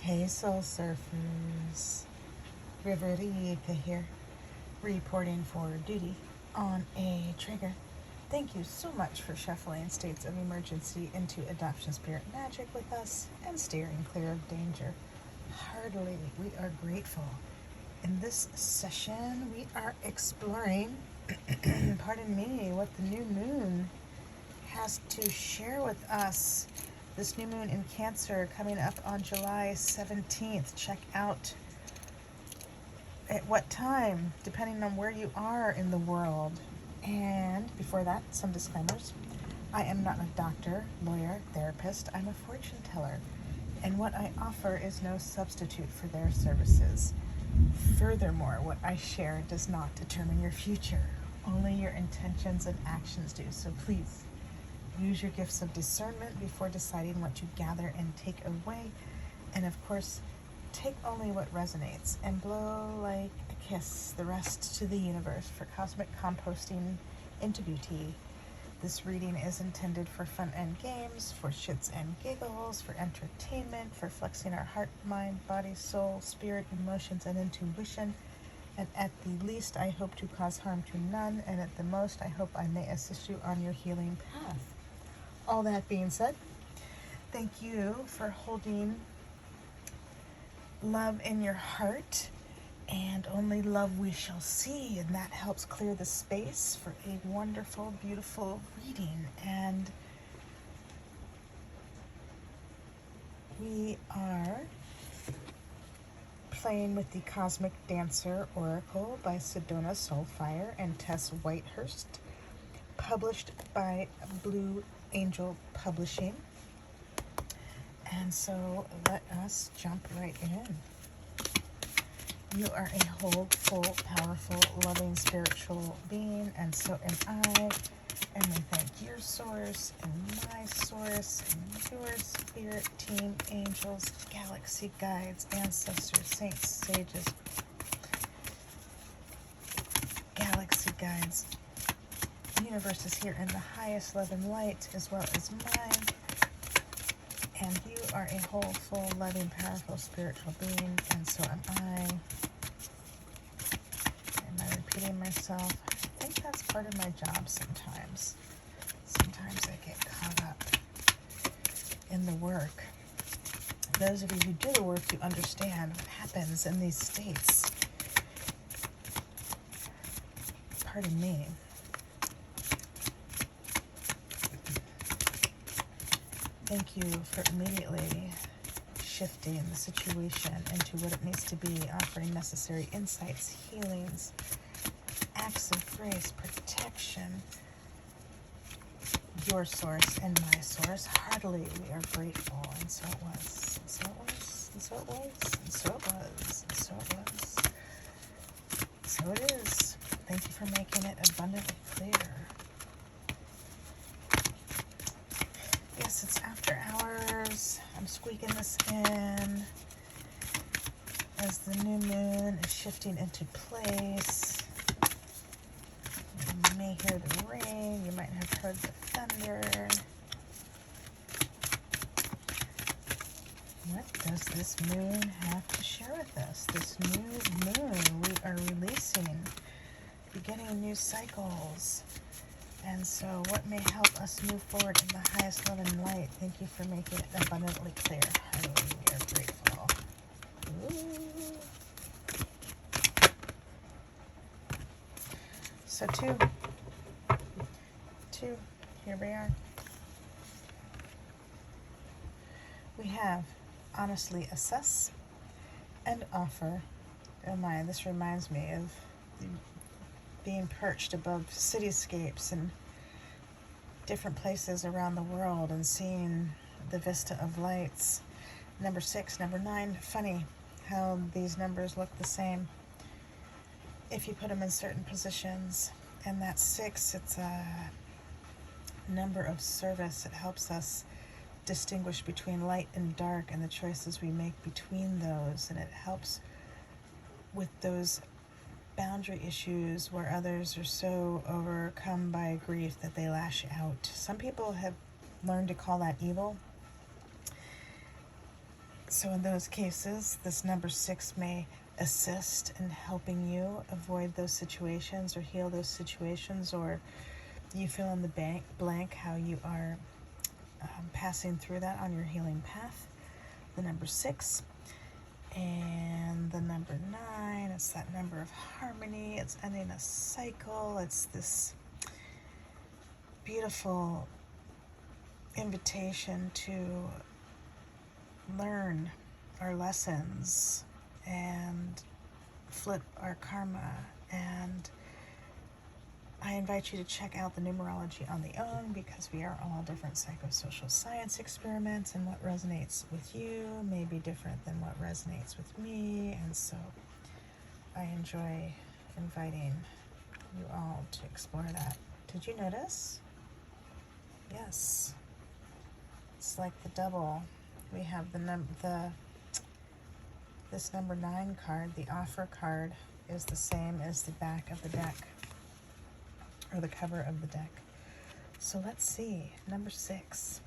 Hey Soul Surfers, River Eureka here, reporting for duty on a trigger. Thank you so much for shuffling states of emergency into adoption spirit magic with us and steering clear of danger. Heartily, we are grateful. In this session, we are exploring, pardon me, what the new moon has to share with us. This new moon in Cancer coming up on July 17th. Check out at what time, depending on where you are in the world. And before that, some disclaimers. I am not a doctor, lawyer, therapist. I'm a fortune teller. And what I offer is no substitute for their services. Furthermore, what I share does not determine your future. Only your intentions and actions do. So please, use your gifts of discernment before deciding what to gather and take away. And of course, take only what resonates and blow like a kiss the rest to the universe for cosmic composting into beauty. This reading is intended for fun and games, for shits and giggles, for entertainment, for flexing our heart, mind, body, soul, spirit, emotions, and intuition. And at the least, I hope to cause harm to none, and at the most, I hope I may assist you on your healing path. All that being said, thank you for holding love in your heart, and only love we shall see, and that helps clear the space for a wonderful, beautiful reading. And we are playing with the Cosmic Dancer Oracle by Sedona Soulfire and Tess Whitehurst, published by Blue Angel Publishing. And so let us jump right in. You are a whole, full, powerful, loving, spiritual being, and so am I. And we thank your source and my source and your spirit team, angels, galaxy guides, ancestors, saints, sages, galaxy guides. The universe is here in the highest love and light as well as mine. And you are a whole, full, loving, powerful, spiritual being, and so am I. Am I repeating myself? I think that's part of my job sometimes. Sometimes I get caught up in the work. Those of you who do the work, you understand what happens in these states. Pardon me. Thank you for immediately shifting the situation into what it needs to be, offering necessary insights, healings, acts of grace, protection. Your source and my source, heartily we are grateful. And so it was, and so it was, and so it was, and so it was, and so it was. So it is. Thank you for making it abundantly clear. Yes, it's after hours. I'm squeaking this in as the new moon is shifting into place. You may hear the rain. You might have heard the thunder. What does this moon have to share with us? This new moon, we are releasing, beginning new cycles. And so what may help us move forward in the highest love and light? Thank you for making it abundantly clear. Heartily, we are grateful. Ooh. So two, here we are. We have honestly assess and offer. Oh my, this reminds me of being perched above cityscapes and different places around the world and seeing the vista of lights. Number 6, number 9, funny how these numbers look the same if you put them in certain positions. And that 6, it's a number of service. It helps us distinguish between light and dark and the choices we make between those, and it helps with those boundary issues where others are so overcome by grief that they lash out. Some people have learned to call that evil. So in those cases, this number 6 may assist in helping you avoid those situations or heal those situations, or you fill in the blank how you are passing through that on your healing path. The number 6 and the number 9, it's that number of harmony. It's ending a cycle. It's this beautiful invitation to learn our lessons and flip our karma. And I invite you to check out the numerology on the own, because we are all different psychosocial science experiments, and what resonates with you may be different than what resonates with me. And so I enjoy inviting you all to explore that. Did you notice? Yes. It's like the double. We have this number 9 card. The offer card is the same as the back of the deck, or the cover of the deck. So let's see, number 6.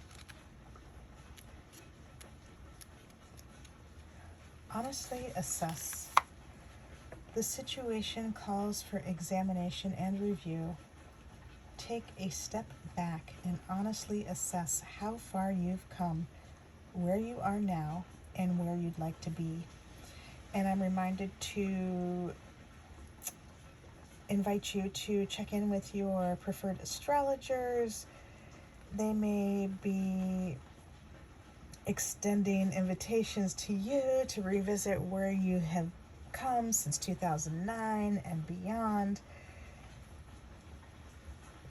Honestly assess. The situation calls for examination and review. Take a step back and honestly assess how far you've come, where you are now, and where you'd like to be. And I'm reminded to invite you to check in with your preferred astrologers. They may be extending invitations to you to revisit where you have come since 2009 and beyond,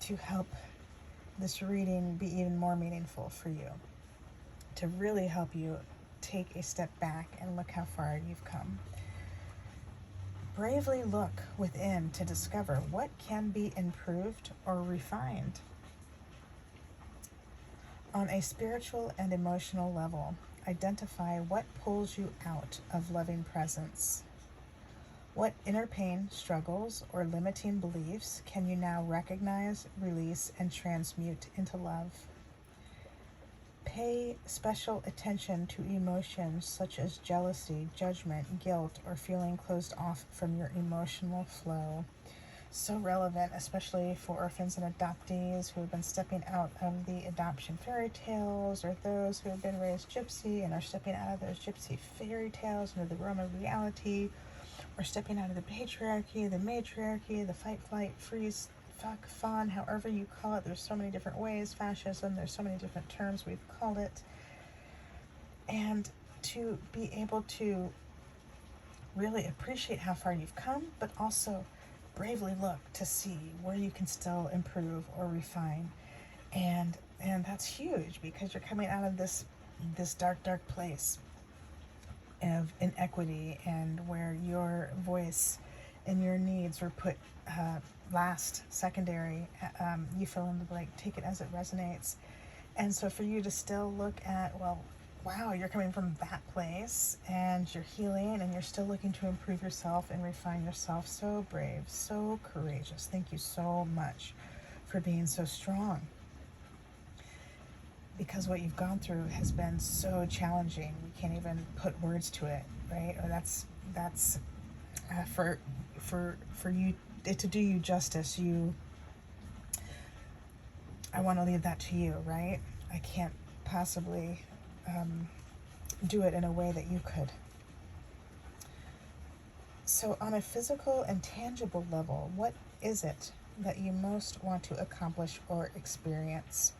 to help this reading be even more meaningful for you, to really help you take a step back and look how far you've come. Bravely look within to discover what can be improved or refined. On a spiritual and emotional level, identify what pulls you out of loving presence. What inner pain, struggles, or limiting beliefs can you now recognize, release, and transmute into love? Pay special attention to emotions such as jealousy, judgment, guilt, or feeling closed off from your emotional flow. So relevant, especially for orphans and adoptees who have been stepping out of the adoption fairy tales, or those who have been raised gypsy and are stepping out of those gypsy fairy tales into the realm of reality, or stepping out of the patriarchy, the matriarchy, the fight, flight, freeze, fuck, fawn, however you call it. There's so many different ways. Fascism, there's so many different terms we've called it. And to be able to really appreciate how far you've come, but also bravely look to see where you can still improve or refine. And that's huge, because you're coming out of this dark place of inequity, and where your voice and your needs were put last, secondary. You fill in the blank, take it as it resonates. And so for you to still look at, well, wow, you're coming from that place and you're healing and you're still looking to improve yourself and refine yourself. So brave, so courageous. Thank you so much for being so strong, because what you've gone through has been so challenging. We can't even put words to it, right? Or that's for you to do you justice. I want to leave that to you, right? I can't possibly do it in a way that you could. So on a physical and tangible level, what is it that you most want to accomplish or experience?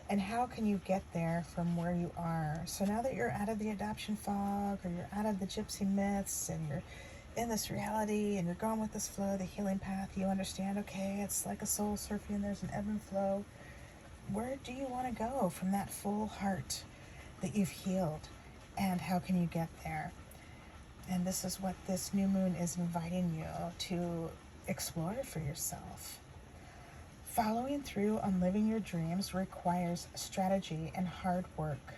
And how can you get there from where you are? So now that you're out of the adoption fog, or you're out of the gypsy myths, and you're in this reality and you're going with this flow, the healing path, you understand, okay, it's like a soul surfing, there's an ebb and flow. Where do you want to go from that full heart that you've healed? And how can you get there? And this is what this new moon is inviting you to explore for yourself. Following through on living your dreams requires strategy and hard work.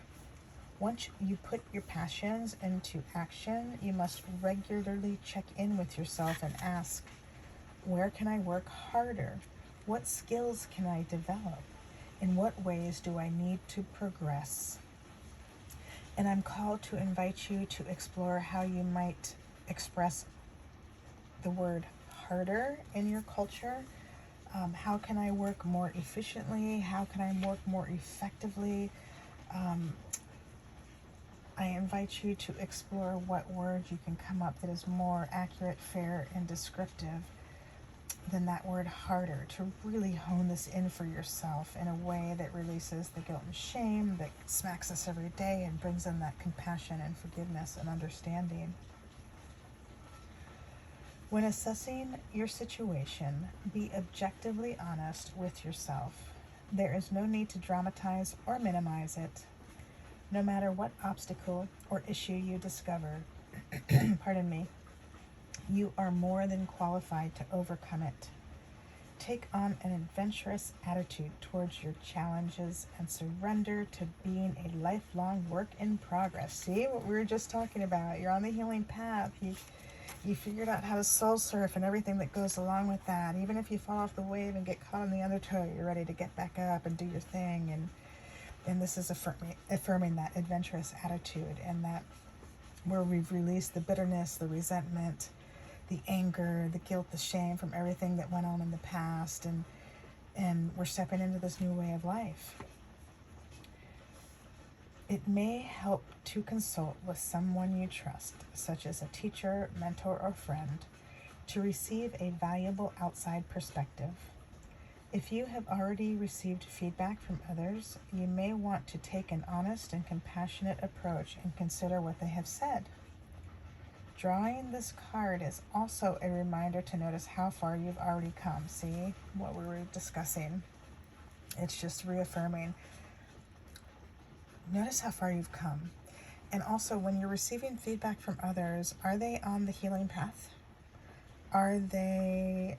Once you put your passions into action, you must regularly check in with yourself and ask, where can I work harder? What skills can I develop? In what ways do I need to progress? And I'm called to invite you to explore how you might express the word harder in your culture. How can I work more efficiently? How can I work more effectively? I invite you to explore what word you can come up that is more accurate, fair, and descriptive than that word harder, to really hone this in for yourself in a way that releases the guilt and shame that smacks us every day and brings in that compassion and forgiveness and understanding. When assessing your situation, be objectively honest with yourself. There is no need to dramatize or minimize it. No matter what obstacle or issue you discover, pardon me, you are more than qualified to overcome it. Take on an adventurous attitude towards your challenges and surrender to being a lifelong work in progress. See what we were just talking about? You're on the healing path. You figured out how to soul surf and everything that goes along with that. Even if you fall off the wave and get caught on the undertow, you're ready to get back up and do your thing. And this is affirming that adventurous attitude, and that where we've released the bitterness, the resentment, the anger, the guilt, the shame from everything that went on in the past, and we're stepping into this new way of life. It may help to consult with someone you trust, such as a teacher, mentor, or friend, to receive a valuable outside perspective. If you have already received feedback from others, you may want to take an honest and compassionate approach and consider what they have said. Drawing this card is also a reminder to notice how far you've already come. See what we were discussing? It's just reaffirming. Notice how far you've come. And also, when you're receiving feedback from others, are they on the healing path? Are they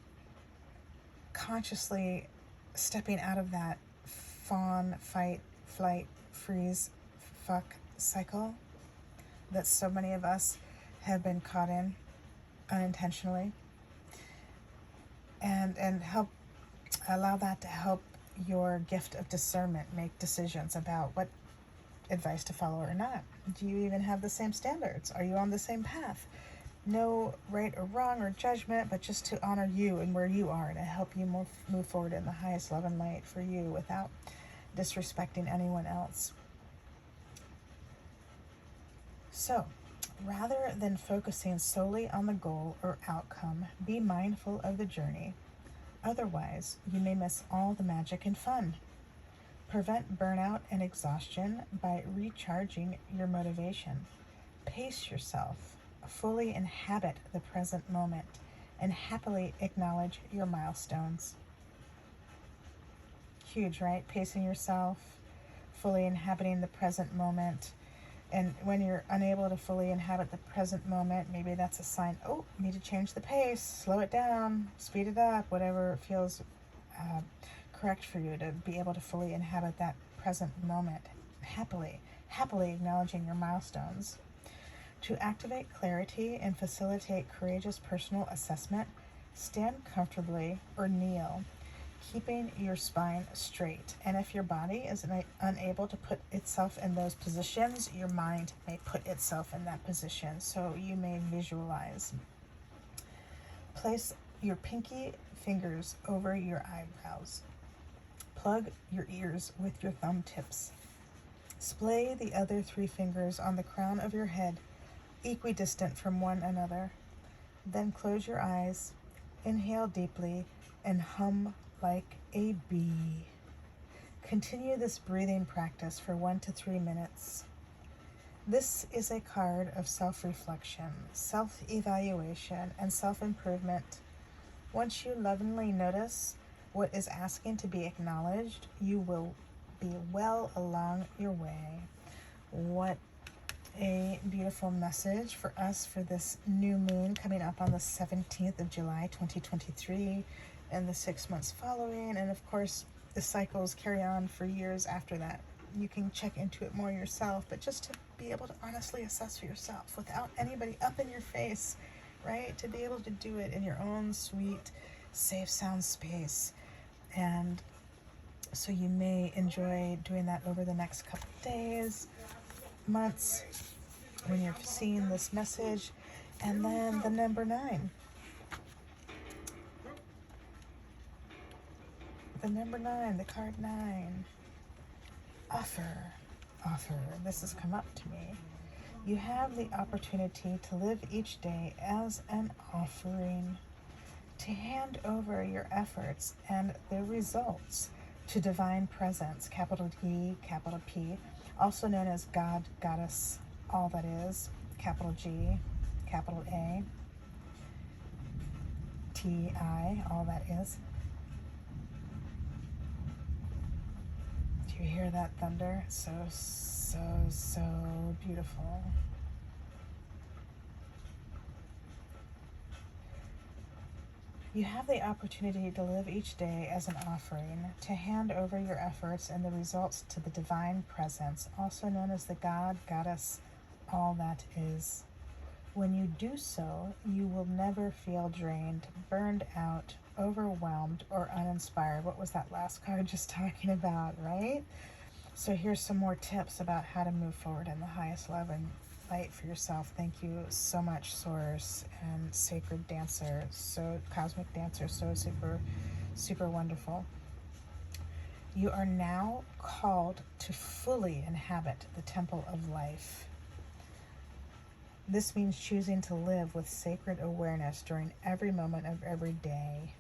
consciously stepping out of that fawn, fight, flight, freeze, fuck cycle that so many of us have been caught in unintentionally? And allow that to help your gift of discernment make decisions about what advice to follow or not. Do you even have the same standards? Are you on the same path? No right or wrong or judgment, but just to honor you and where you are, and to help you move forward in the highest love and light for you without disrespecting anyone else. So, rather than focusing solely on the goal or outcome, be mindful of the journey. Otherwise, you may miss all the magic and fun. Prevent burnout and exhaustion by recharging your motivation. Pace yourself. Fully inhabit the present moment and happily acknowledge your milestones. Huge, right? Pacing yourself, fully inhabiting the present moment. And when you're unable to fully inhabit the present moment, maybe that's a sign, oh, need to change the pace, slow it down, speed it up, whatever feels correct for you to be able to fully inhabit that present moment happily acknowledging your milestones. To activate clarity and facilitate courageous personal assessment, stand comfortably or kneel, keeping your spine straight. And if your body is unable to put itself in those positions, your mind may put itself in that position. So you may visualize. Place your pinky fingers over your eyebrows. Plug your ears with your thumb tips. Splay the other 3 fingers on the crown of your head, equidistant from one another. Then close your eyes, inhale deeply, and hum like a bee. Continue this breathing practice for 1 to 3 minutes. This is a card of self-reflection, self-evaluation, and self-improvement. Once you lovingly notice what is asking to be acknowledged, you will be well along your way. What a beautiful message for us for this new moon coming up on the 17th of July 2023 and the 6 months following. And of course, the cycles carry on for years after that. You can check into it more yourself, but just to be able to honestly assess for yourself without anybody up in your face, right? To be able to do it in your own sweet, safe, sound space. And so you may enjoy doing that over the next couple days. months when you're seeing this message. And then the number 9. The number 9, the card 9. Offer. This has come up to me. You have the opportunity to live each day as an offering, to hand over your efforts and the results to divine presence, capital D, capital P, also known as God, Goddess, all that is, capital G, capital A, T, I, all that is. Do you hear that thunder? So beautiful. You have the opportunity to live each day as an offering, to hand over your efforts and the results to the divine presence, also known as the God, Goddess, all that is. When you do so, you will never feel drained, burned out, overwhelmed, or uninspired. What was that last card just talking about, right? So here's some more tips about how to move forward in the highest love and light for yourself. Thank you so much, Source and Sacred Dancer, so Cosmic Dancer, so super wonderful. You are now called to fully inhabit the temple of life. This means choosing to live with sacred awareness during every moment of every day.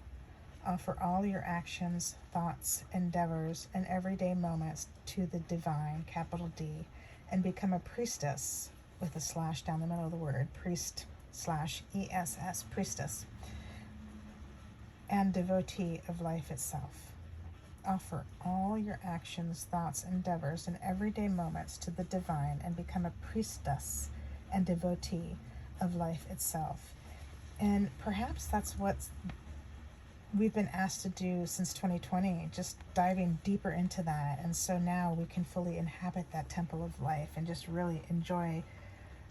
Offer all your actions, thoughts, endeavors, and everyday moments to the divine, capital D, and become a priestess, with a slash down the middle of the word, priest / ESS, priestess, and devotee of life itself. Offer all your actions, thoughts, endeavors, and everyday moments to the divine, and become a priestess and devotee of life itself. And perhaps that's what we've been asked to do since 2020, just diving deeper into that. And so now we can fully inhabit that temple of life and just really enjoy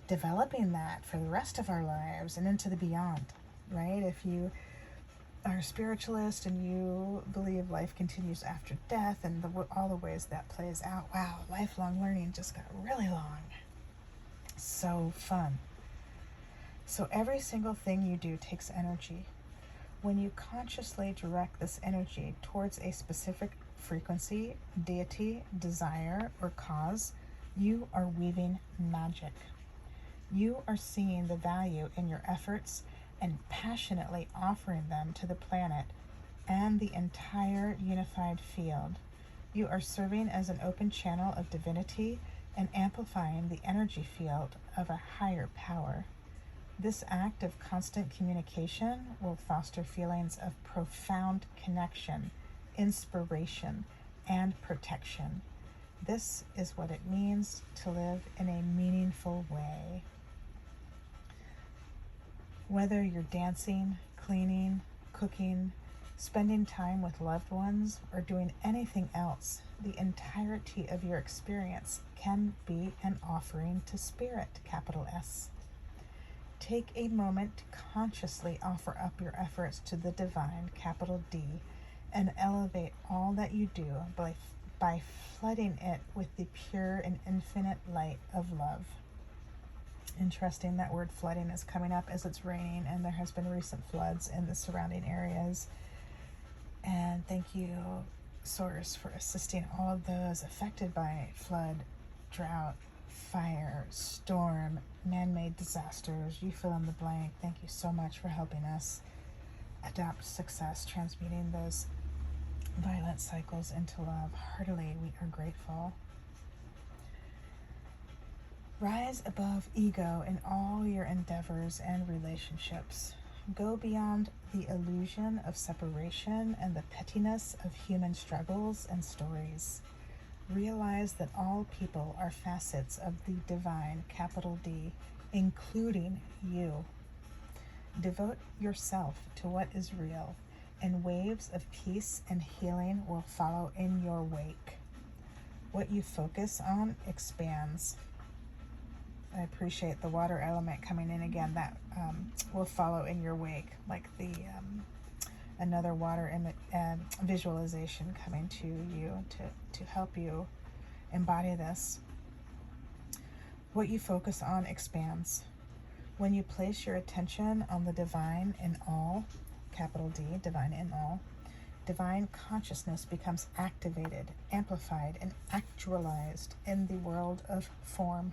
developing that for the rest of our lives and into the beyond, right? If you are a spiritualist and you believe life continues after death and all the ways that plays out, wow, lifelong learning just got really long. So fun. So every single thing you do takes energy. When you consciously direct this energy towards a specific frequency, deity, desire, or cause, you are weaving magic. You are seeing the value in your efforts and passionately offering them to the planet and the entire unified field. You are serving as an open channel of divinity and amplifying the energy field of a higher power. This act of constant communication will foster feelings of profound connection, inspiration, and protection. This is what it means to live in a meaningful way. Whether you're dancing, cleaning, cooking, spending time with loved ones, or doing anything else, the entirety of your experience can be an offering to Spirit, capital S. Take a moment to consciously offer up your efforts to the divine, capital D, and elevate all that you do by flooding it with the pure and infinite light of love. Interesting, that word flooding is coming up as it's raining, and there has been recent floods in the surrounding areas. And thank you, Source, for assisting all of those affected by flood, drought, fire, storm, man-made disasters. You fill in the blank. Thank you so much for helping us adopt success, transmuting those violent cycles into love. Heartily, we are grateful. Rise above ego in all your endeavors and relationships. Go beyond the illusion of separation and the pettiness of human struggles and stories. Realize that all people are facets of the divine, capital D, including you. Devote yourself to what is real, and waves of peace and healing will follow in your wake. What you focus on expands. I appreciate the water element coming in again. That will follow in your wake, like the another water visualization coming to you to help you embody this. What you focus on expands. When you place your attention on the divine in all, capital D, divine in all, divine consciousness becomes activated, amplified, and actualized in the world of form.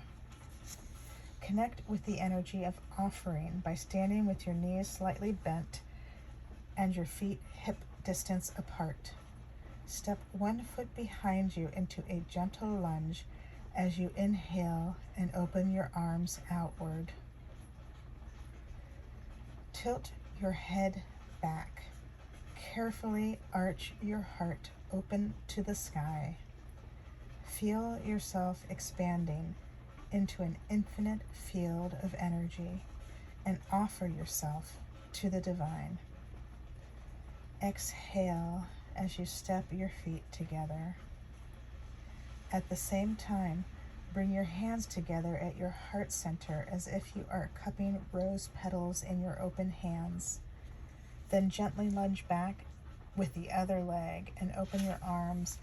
Connect with the energy of offering by standing with your knees slightly bent and your feet hip distance apart. Step 1 foot behind you into a gentle lunge as you inhale and open your arms outward. Tilt your head back. Carefully arch your heart open to the sky. Feel yourself expanding into an infinite field of energy and offer yourself to the divine. Exhale as you step your feet together. At the same time, bring your hands together at your heart center as if you are cupping rose petals in your open hands. Then gently lunge back with the other leg and open your arms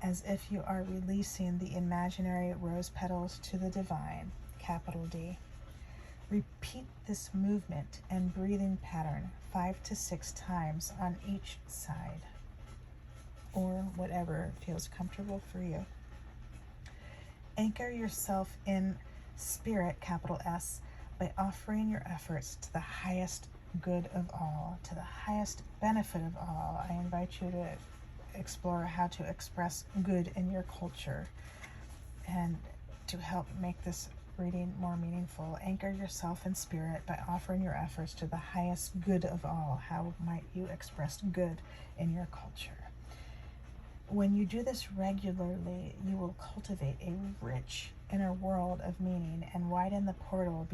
as if you are releasing the imaginary rose petals to the divine, capital D. Repeat this movement and breathing pattern 5 to 6 times on each side, or whatever feels comfortable for you. Anchor yourself in spirit, capital S, by offering your efforts to the highest good of all, to the highest benefit of all. I invite you to explore how to express good in your culture and to help make this reading more meaningful. Anchor yourself in spirit by offering your efforts to the highest good of all. How might you express good in your culture? When you do this regularly, you will cultivate a rich inner world of meaning and widen the portal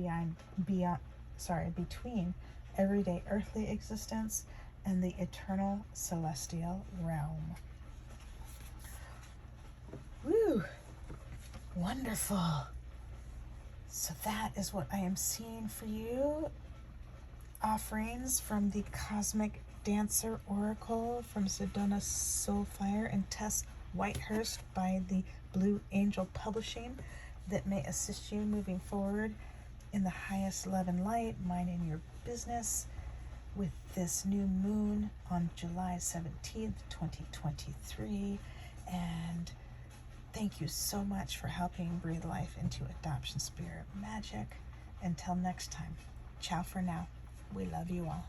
between everyday earthly existence and the eternal celestial realm. Woo! Wonderful. So that is what I am seeing for you. Offerings from the Cosmic Dancer Oracle from Sedona Soulfire and Tess Whitehurst by the Blue Angel Publishing that may assist you moving forward in the highest love and light, minding your business with this new moon on July 17th, 2023. And thank you so much for helping breathe life into Adoption Spirit Magic. Until next time, ciao for now. We love you all.